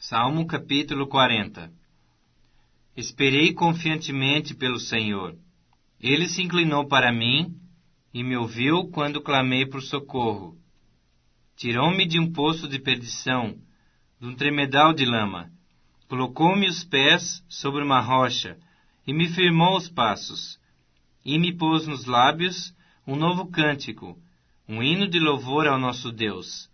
Salmo capítulo 40. Esperei confiantemente pelo Senhor. Ele se inclinou para mim e me ouviu quando clamei por socorro. Tirou-me de um poço de perdição, de um tremedal de lama. Colocou-me os pés sobre uma rocha e me firmou os passos. E me pôs nos lábios um novo cântico, um hino de louvor ao nosso Deus.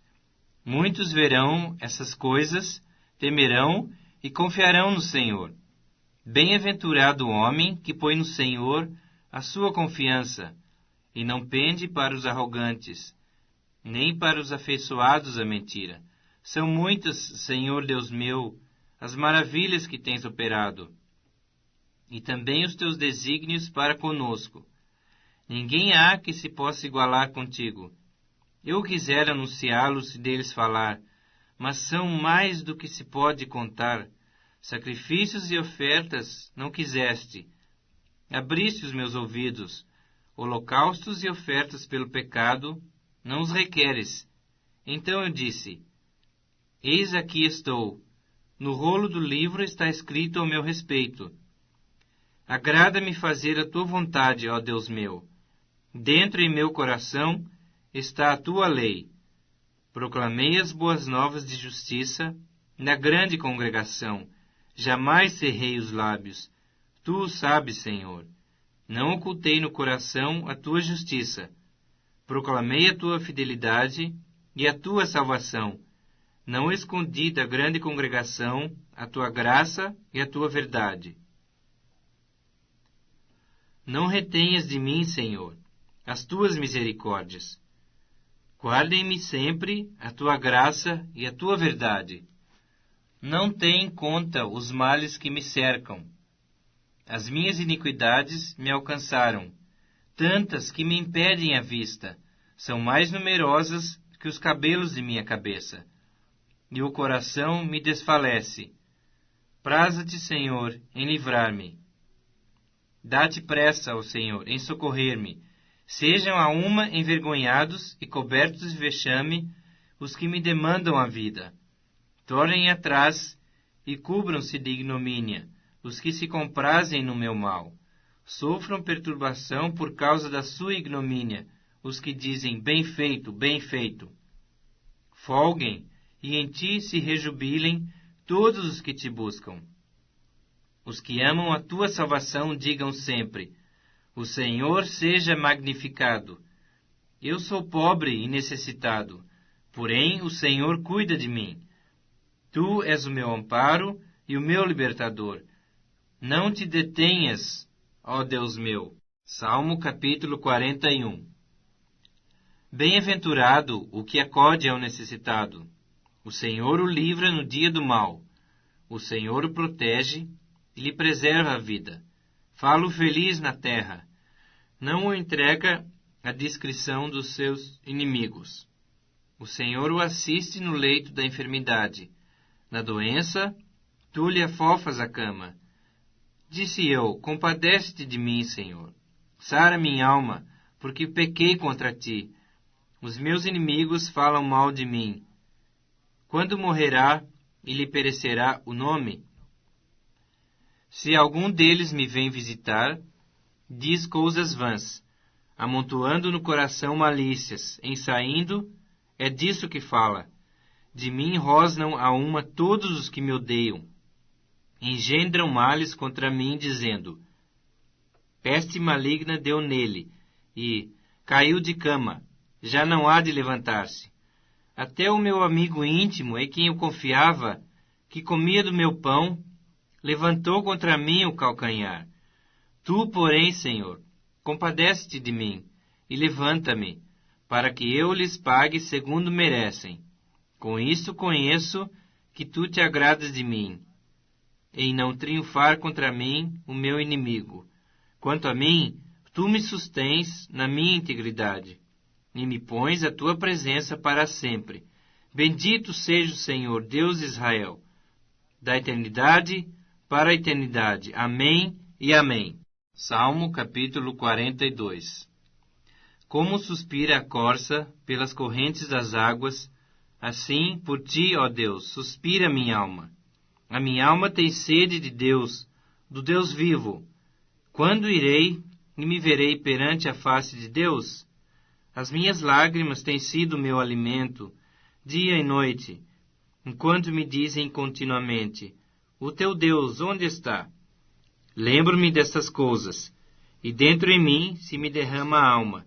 Muitos verão essas coisas, temerão e confiarão no Senhor. Bem-aventurado o homem que põe no Senhor a sua confiança, e não pende para os arrogantes, nem para os afeiçoados à mentira. São muitas, Senhor Deus meu, as maravilhas que tens operado, e também os teus desígnios para conosco. Ninguém há que se possa igualar contigo. Eu quisera anunciá-los e deles falar, mas são mais do que se pode contar. Sacrifícios e ofertas não quiseste. Abriste os meus ouvidos. Holocaustos e ofertas pelo pecado não os requeres. Então eu disse: Eis aqui estou. No rolo do livro está escrito ao meu respeito. Agrada-me fazer a tua vontade, ó Deus meu. Dentro em meu coração está a tua lei. Proclamei as boas novas de justiça na grande congregação. Jamais cerrei os lábios. Tu o sabes, Senhor. Não ocultei no coração a tua justiça. Proclamei a tua fidelidade e a tua salvação. Não escondi da grande congregação a tua graça e a tua verdade. Não retenhas de mim, Senhor, as tuas misericórdias. Guardem-me sempre a tua graça e a tua verdade. Não tenha em conta os males que me cercam. As minhas iniquidades me alcançaram, tantas que me impedem a vista, são mais numerosas que os cabelos de minha cabeça, e o coração me desfalece. Praza-te, Senhor, em livrar-me. Dá-te pressa, ó Senhor, em socorrer-me. Sejam a uma envergonhados e cobertos de vexame os que me demandam a vida. Tornem atrás e cubram-se de ignomínia os que se comprazem no meu mal. Sofram perturbação por causa da sua ignomínia os que dizem: bem feito, bem feito. Folguem e em ti se rejubilem todos os que te buscam. Os que amam a tua salvação digam sempre: o Senhor seja magnificado. Eu sou pobre e necessitado, porém o Senhor cuida de mim. Tu és o meu amparo e o meu libertador. Não te detenhas, ó Deus meu. Salmo capítulo 41. Bem-aventurado o que acode ao necessitado. O Senhor o livra no dia do mal. O Senhor o protege e lhe preserva a vida. Falo feliz na terra. Não o entrega à discrição dos seus inimigos. O Senhor o assiste no leito da enfermidade. Na doença, tu lhe afofas a cama. Disse eu: compadece-te de mim, Senhor. Sara minha alma, porque pequei contra ti. Os meus inimigos falam mal de mim. Quando morrerá e lhe perecerá o nome? Se algum deles me vem visitar, diz coisas vãs, amontoando no coração malícias, em saindo, é disso que fala. De mim rosnam a uma todos os que me odeiam. Engendram males contra mim, dizendo: peste maligna deu nele, e caiu de cama, já não há de levantar-se. Até o meu amigo íntimo, em quem eu confiava, que comia do meu pão, levantou contra mim o calcanhar. Tu, porém, Senhor, compadece-te de mim, e levanta-me, para que eu lhes pague segundo merecem. Com isto conheço que tu te agradas de mim, em não triunfar contra mim o meu inimigo. Quanto a mim, tu me sustens na minha integridade, e me pões a tua presença para sempre. Bendito seja o Senhor, Deus de Israel, da eternidade para a eternidade. Amém e amém. Salmo capítulo 42. Como suspira a corça pelas correntes das águas, assim por ti, ó Deus, suspira minha alma. A minha alma tem sede de Deus, do Deus vivo. Quando irei e me verei perante a face de Deus? As minhas lágrimas têm sido meu alimento, dia e noite, enquanto me dizem continuamente: o teu Deus onde está? Lembro-me destas coisas, e dentro em mim se me derrama a alma,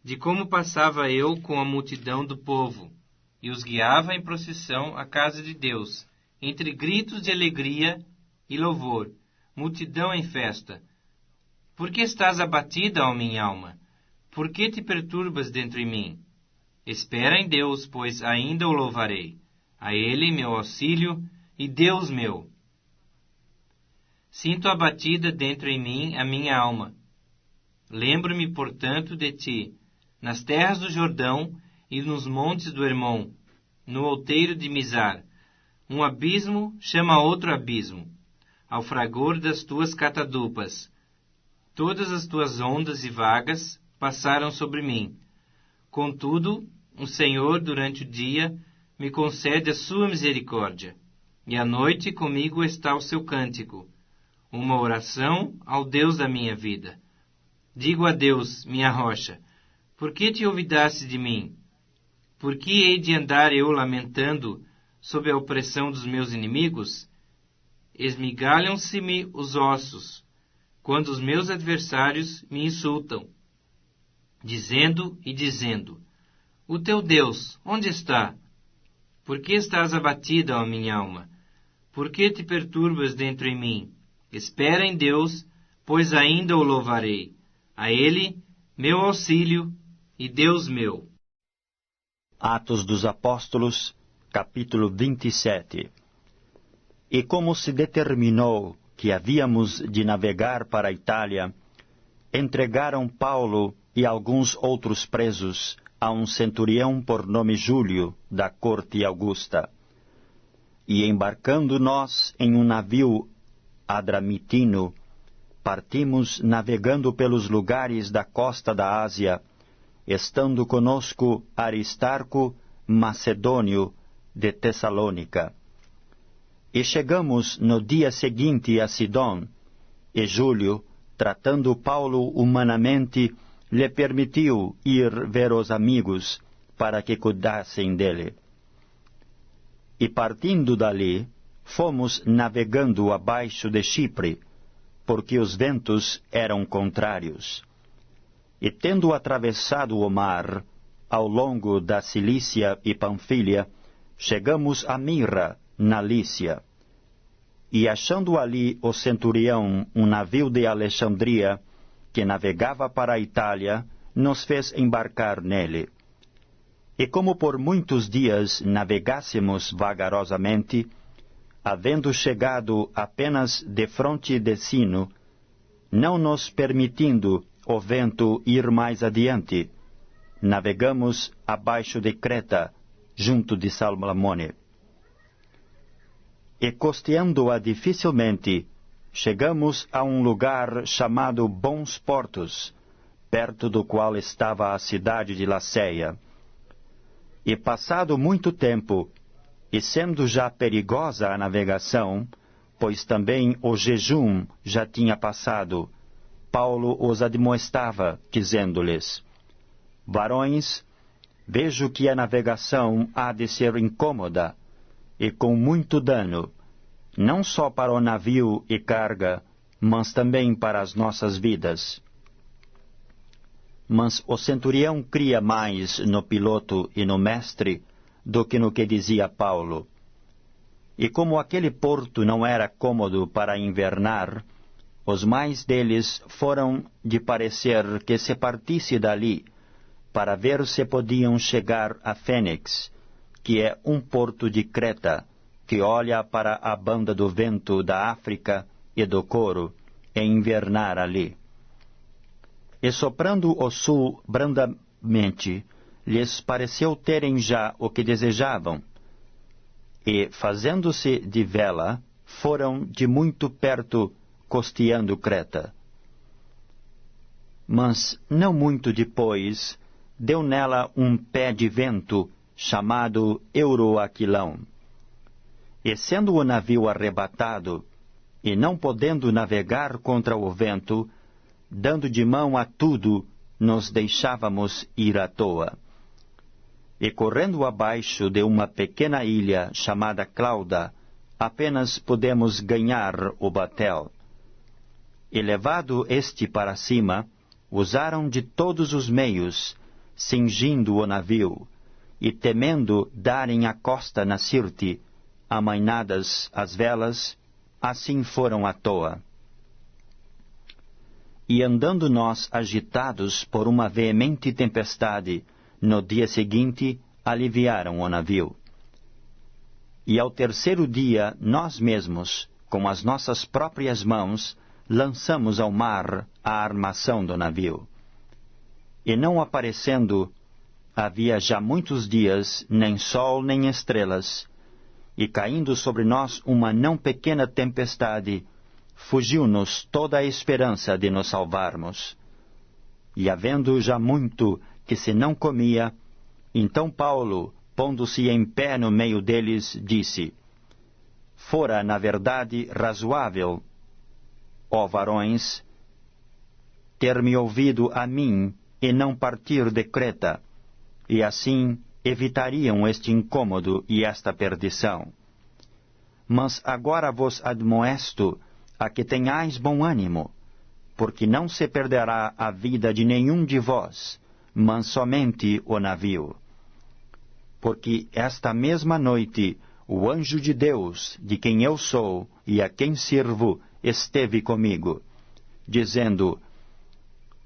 de como passava eu com a multidão do povo, e os guiava em procissão à casa de Deus, entre gritos de alegria e louvor, multidão em festa. Por que estás abatida, ó minha alma? Por que te perturbas dentro em mim? Espera em Deus, pois ainda o louvarei. A Ele, meu auxílio e Deus meu. Sinto abatida dentro em mim a minha alma. Lembro-me, portanto, de ti, nas terras do Jordão e nos montes do Hermon, no outeiro de Mizar. Um abismo chama outro abismo, ao fragor das tuas catadupas. Todas as tuas ondas e vagas passaram sobre mim. Contudo, o Senhor, durante o dia, me concede a sua misericórdia, e à noite comigo está o seu cântico, uma oração ao Deus da minha vida. Digo a Deus, minha rocha: por que te olvidaste de mim? Por que hei de andar eu lamentando sob a opressão dos meus inimigos? Esmigalham-se-me os ossos, quando os meus adversários me insultam, dizendo e dizendo: o teu Deus, onde está? Por que estás abatida, ó minha alma? Por que te perturbas dentro em mim? Espera em Deus, pois ainda o louvarei. A Ele, meu auxílio e Deus meu. Atos dos Apóstolos, capítulo 27. E como se determinou que havíamos de navegar para a Itália, entregaram Paulo e alguns outros presos a um centurião por nome Júlio, da corte augusta. E embarcando nós em um navio adramitino, partimos navegando pelos lugares da costa da Ásia, estando conosco Aristarco, macedônio, de Tessalônica. E chegamos no dia seguinte a Sidom, e Júlio, tratando Paulo humanamente, lhe permitiu ir ver os amigos, para que cuidassem dele. E partindo dali, fomos navegando abaixo de Chipre, porque os ventos eram contrários. E tendo atravessado o mar, ao longo da Cilícia e Panfilha, chegamos a Mira, na Lícia. E achando ali o centurião um navio de Alexandria, que navegava para a Itália, nos fez embarcar nele. E como por muitos dias navegássemos vagarosamente, havendo chegado apenas defronte de Sino, não nos permitindo o vento ir mais adiante, navegamos abaixo de Creta, junto de Salmone. E costeando-a dificilmente, chegamos a um lugar chamado Bons Portos, perto do qual estava a cidade de Laceia. E passado muito tempo, e sendo já perigosa a navegação, pois também o jejum já tinha passado, Paulo os admoestava, dizendo-lhes: varões, vejo que a navegação há de ser incômoda, e com muito dano, não só para o navio e carga, mas também para as nossas vidas. Mas o centurião cria mais no piloto e no mestre do que no que dizia Paulo. E como aquele porto não era cômodo para invernar, os mais deles foram de parecer que se partisse dali, para ver se podiam chegar a Fênix, que é um porto de Creta, que olha para a banda do vento da África e do Coro, e invernar ali. E soprando o sul brandamente, lhes pareceu terem já o que desejavam, e, fazendo-se de vela, foram de muito perto costeando Creta. Mas, não muito depois, deu nela um pé de vento, chamado Euroaquilão. E sendo o navio arrebatado, e não podendo navegar contra o vento, dando de mão a tudo, nos deixávamos ir à toa. E correndo abaixo de uma pequena ilha chamada Clauda, apenas pudemos ganhar o batel. E levado este para cima, usaram de todos os meios, cingindo o navio, e temendo darem a costa na Sirte, amainadas as velas, assim foram à toa. E andando nós agitados por uma veemente tempestade, no dia seguinte aliviaram o navio. E ao terceiro dia, nós mesmos, com as nossas próprias mãos, lançamos ao mar a armação do navio. E não aparecendo, havia já muitos dias, nem sol nem estrelas, e caindo sobre nós uma não pequena tempestade, fugiu-nos toda a esperança de nos salvarmos. E havendo já muito que se não comia, então Paulo, pondo-se em pé no meio deles, disse: Fora, na verdade, razoável, ó varões, ter-me ouvido a mim e não partir de Creta, e assim evitariam este incômodo e esta perdição. Mas agora vos admoesto a que tenhais bom ânimo, porque não se perderá a vida de nenhum de vós, mas somente o navio. Porque esta mesma noite o anjo de Deus, de quem eu sou e a quem sirvo, esteve comigo, dizendo: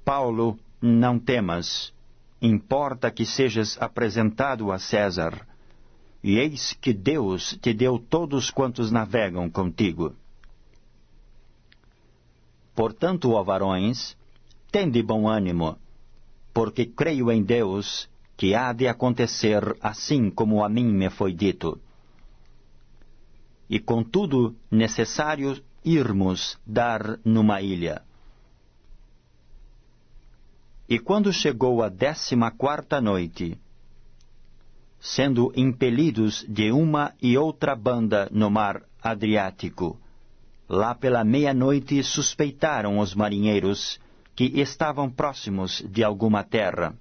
Paulo, não temas, importa que sejas apresentado a César, e eis que Deus te deu todos quantos navegam contigo. Portanto, ó varões, tende bom ânimo, porque creio em Deus que há de acontecer assim como a mim me foi dito. E contudo necessário irmos dar numa ilha. E quando chegou a 14ª noite, sendo impelidos de uma e outra banda no mar Adriático, lá pela meia-noite suspeitaram os marinheiros que estavam próximos de alguma terra.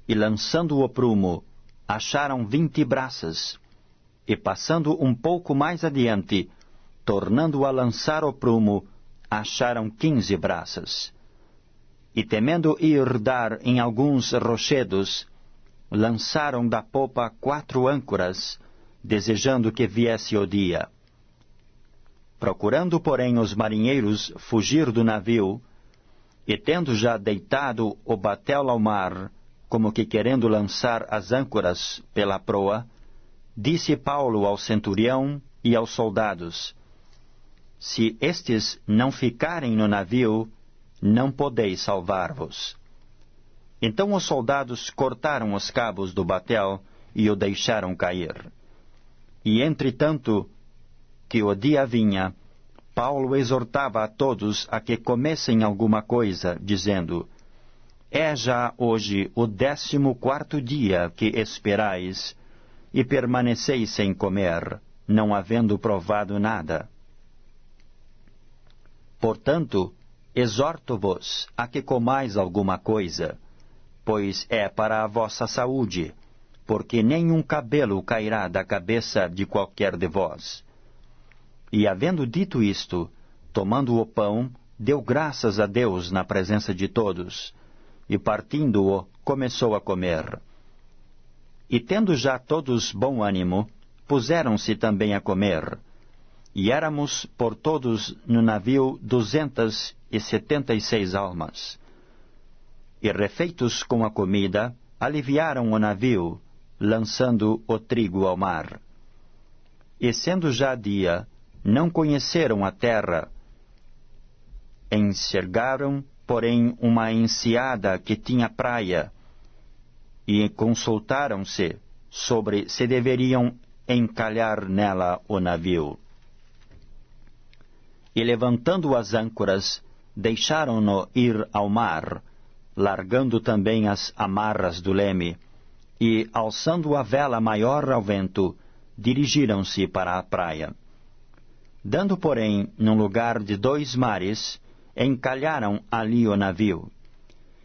E lançando o prumo, acharam 20 braças, e passando um pouco mais adiante, tornando a lançar o prumo, acharam 15 braças. E temendo ir dar em alguns rochedos, lançaram da popa 4 âncoras, desejando que viesse o dia. Procurando, porém, os marinheiros fugir do navio, e tendo já deitado o batel ao mar, como que querendo lançar as âncoras pela proa, disse Paulo ao centurião e aos soldados: Se estes não ficarem no navio, não podeis salvar-vos. Então os soldados cortaram os cabos do batel e o deixaram cair. E entretanto que o dia vinha, Paulo exortava a todos a que comessem alguma coisa, dizendo: É já hoje o 14º dia que esperais, e permaneceis sem comer, não havendo provado nada. Portanto, exorto-vos a que comais alguma coisa, pois é para a vossa saúde, porque nenhum cabelo cairá da cabeça de qualquer de vós. E havendo dito isto, tomando o pão, deu graças a Deus na presença de todos, e partindo-o, começou a comer. E tendo já todos bom ânimo, puseram-se também a comer. E éramos por todos no navio 276 almas. E refeitos com a comida, aliviaram o navio, lançando o trigo ao mar. E sendo já dia, não conheceram a terra. Enxergaram, porém, uma enseada que tinha praia, e consultaram-se sobre se deveriam encalhar nela o navio. E levantando as âncoras, deixaram-no ir ao mar, largando também as amarras do leme, e, alçando a vela maior ao vento, dirigiram-se para a praia. Dando, porém, num lugar de 2 mares, encalharam ali o navio.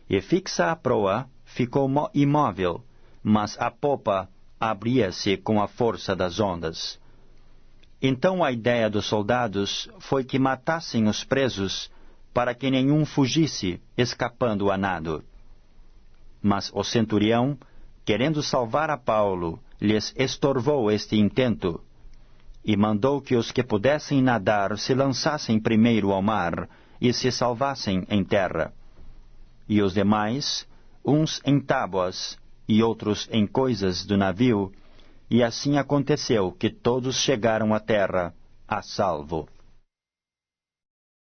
E fixa a proa, ficou imóvel, mas a popa abria-se com a força das ondas. Então a ideia dos soldados foi que matassem os presos, para que nenhum fugisse, escapando a nado. Mas o centurião, querendo salvar a Paulo, lhes estorvou este intento, e mandou que os que pudessem nadar se lançassem primeiro ao mar e se salvassem em terra. E os demais, uns em tábuas e outros em coisas do navio, e assim aconteceu que todos chegaram à terra a salvo.